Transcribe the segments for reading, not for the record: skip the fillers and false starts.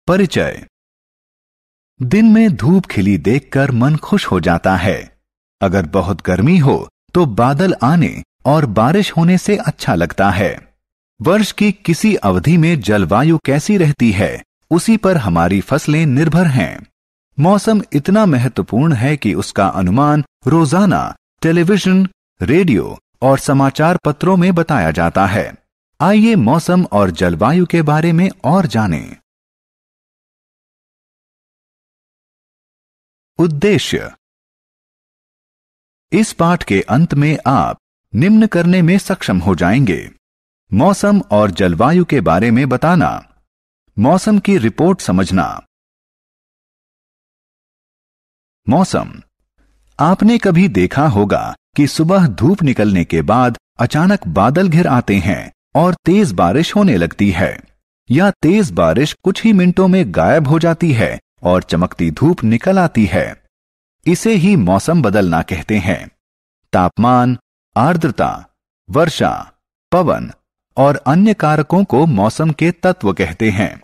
परिचय। दिन में धूप खिली देखकर मन खुश हो जाता है। अगर बहुत गर्मी हो तो बादल आने और बारिश होने से अच्छा लगता है। वर्ष की किसी अवधि में जलवायु कैसी रहती है, उसी पर हमारी फसलें निर्भर हैं। मौसम इतना महत्वपूर्ण है कि उसका अनुमान रोजाना टेलीविजन, रेडियो और समाचार पत्रों में बताया जाता है। आइए मौसम और जलवायु के बारे में और जानें। उद्देश्य। इस पाठ के अंत में आप निम्न करने में सक्षम हो जाएंगे: मौसम और जलवायु के बारे में बताना, मौसम की रिपोर्ट समझना। मौसम। आपने कभी देखा होगा कि सुबह धूप निकलने के बाद अचानक बादल घिर आते हैं और तेज बारिश होने लगती है, या तेज बारिश कुछ ही मिनटों में गायब हो जाती है और चमकती धूप निकल आती है। इसे ही मौसम बदलना कहते हैं। तापमान, आर्द्रता, वर्षा, पवन और अन्य कारकों को मौसम के तत्व कहते हैं।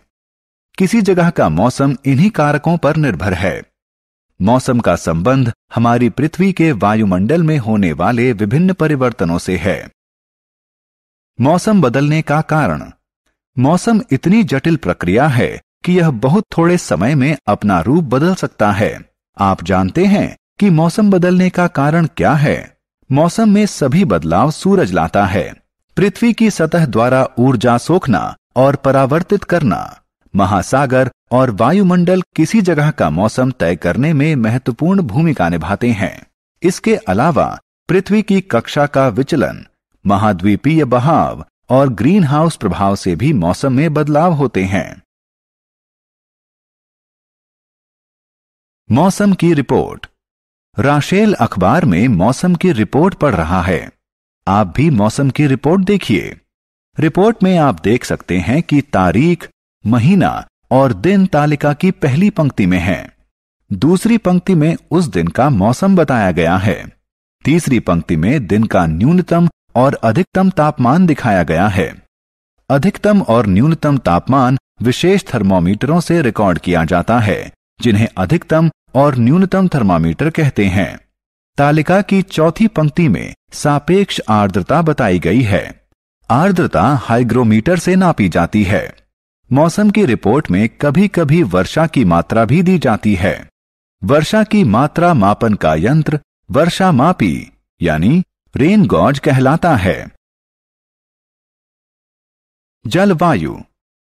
किसी जगह का मौसम इन्हीं कारकों पर निर्भर है। मौसम का संबंध हमारी पृथ्वी के वायुमंडल में होने वाले विभिन्न परिवर्तनों से है। मौसम बदलने का कारण। मौसम इतनी जटिल प्रक्रिया है कि यह बहुत थोड़े समय में अपना रूप बदल सकता है। आप जानते हैं कि मौसम बदलने का कारण क्या है? मौसम में सभी बदलाव सूरज लाता है। पृथ्वी की सतह द्वारा ऊर्जा सोखना और परावर्तित करना। महासागर और वायुमंडल किसी जगह का मौसम तय करने में महत्वपूर्ण भूमिका निभाते हैं। इसके अलावा पृथ्वी की कक्षा का विचलन, महाद्वीपीय बहाव और ग्रीन हाउस प्रभाव से भी मौसम में बदलाव होते हैं। मौसम की रिपोर्ट। राशेल अखबार में मौसम की रिपोर्ट पढ़ रहा है। आप भी मौसम की रिपोर्ट देखिए। रिपोर्ट में आप देख सकते हैं कि तारीख, महीना और दिन तालिका की पहली पंक्ति में है। दूसरी पंक्ति में उस दिन का मौसम बताया गया है। तीसरी पंक्ति में दिन का न्यूनतम और अधिकतम तापमान दिखाया गया है। अधिकतम और न्यूनतम तापमान विशेष थर्मोमीटरों से रिकॉर्ड किया जाता है, जिन्हें अधिकतम और न्यूनतम थर्मामीटर कहते हैं। तालिका की चौथी पंक्ति में सापेक्ष आर्द्रता बताई गई है। आर्द्रता हाइग्रोमीटर से नापी जाती है। मौसम की रिपोर्ट में कभी कभी वर्षा की मात्रा भी दी जाती है। वर्षा की मात्रा मापन का यंत्र वर्षा मापी यानी रेन गॉज कहलाता है। जलवायु।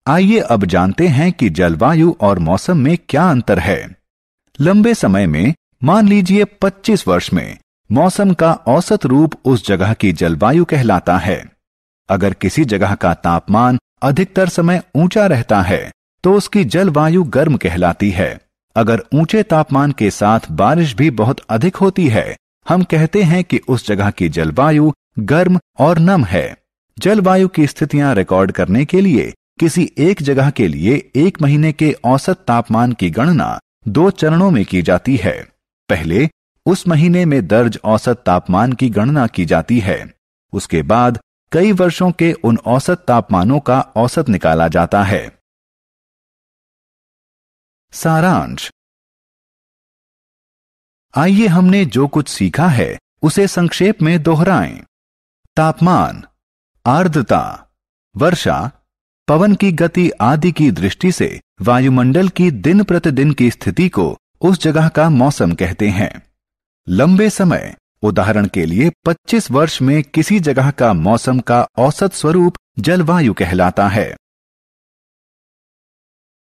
आइए अब जानते हैं कि जलवायु और मौसम में क्या अंतर है। लंबे समय में, मान लीजिए 25 वर्ष में, मौसम का औसत रूप उस जगह की जलवायु कहलाता है। अगर किसी जगह का तापमान अधिकतर समय ऊंचा रहता है तो उसकी जलवायु गर्म कहलाती है। अगर ऊंचे तापमान के साथ बारिश भी बहुत अधिक होती है, हम कहते हैं कि उस जगह की जलवायु गर्म और नम है। जलवायु की स्थितियां रिकॉर्ड करने के लिए किसी एक जगह के लिए एक महीने के औसत तापमान की गणना 2 चरणों में की जाती है। पहले उस महीने में दर्ज औसत तापमान की गणना की जाती है। उसके बाद कई वर्षों के उन औसत तापमानों का औसत निकाला जाता है। सारांश। आइए हमने जो कुछ सीखा है उसे संक्षेप में दोहराएं। तापमान, आर्द्रता, वर्षा, पवन की गति आदि की दृष्टि से वायुमंडल की दिन प्रतिदिन की स्थिति को उस जगह का मौसम कहते हैं। लंबे समय, उदाहरण के लिए 25 वर्ष में किसी जगह का मौसम का औसत स्वरूप जलवायु कहलाता है।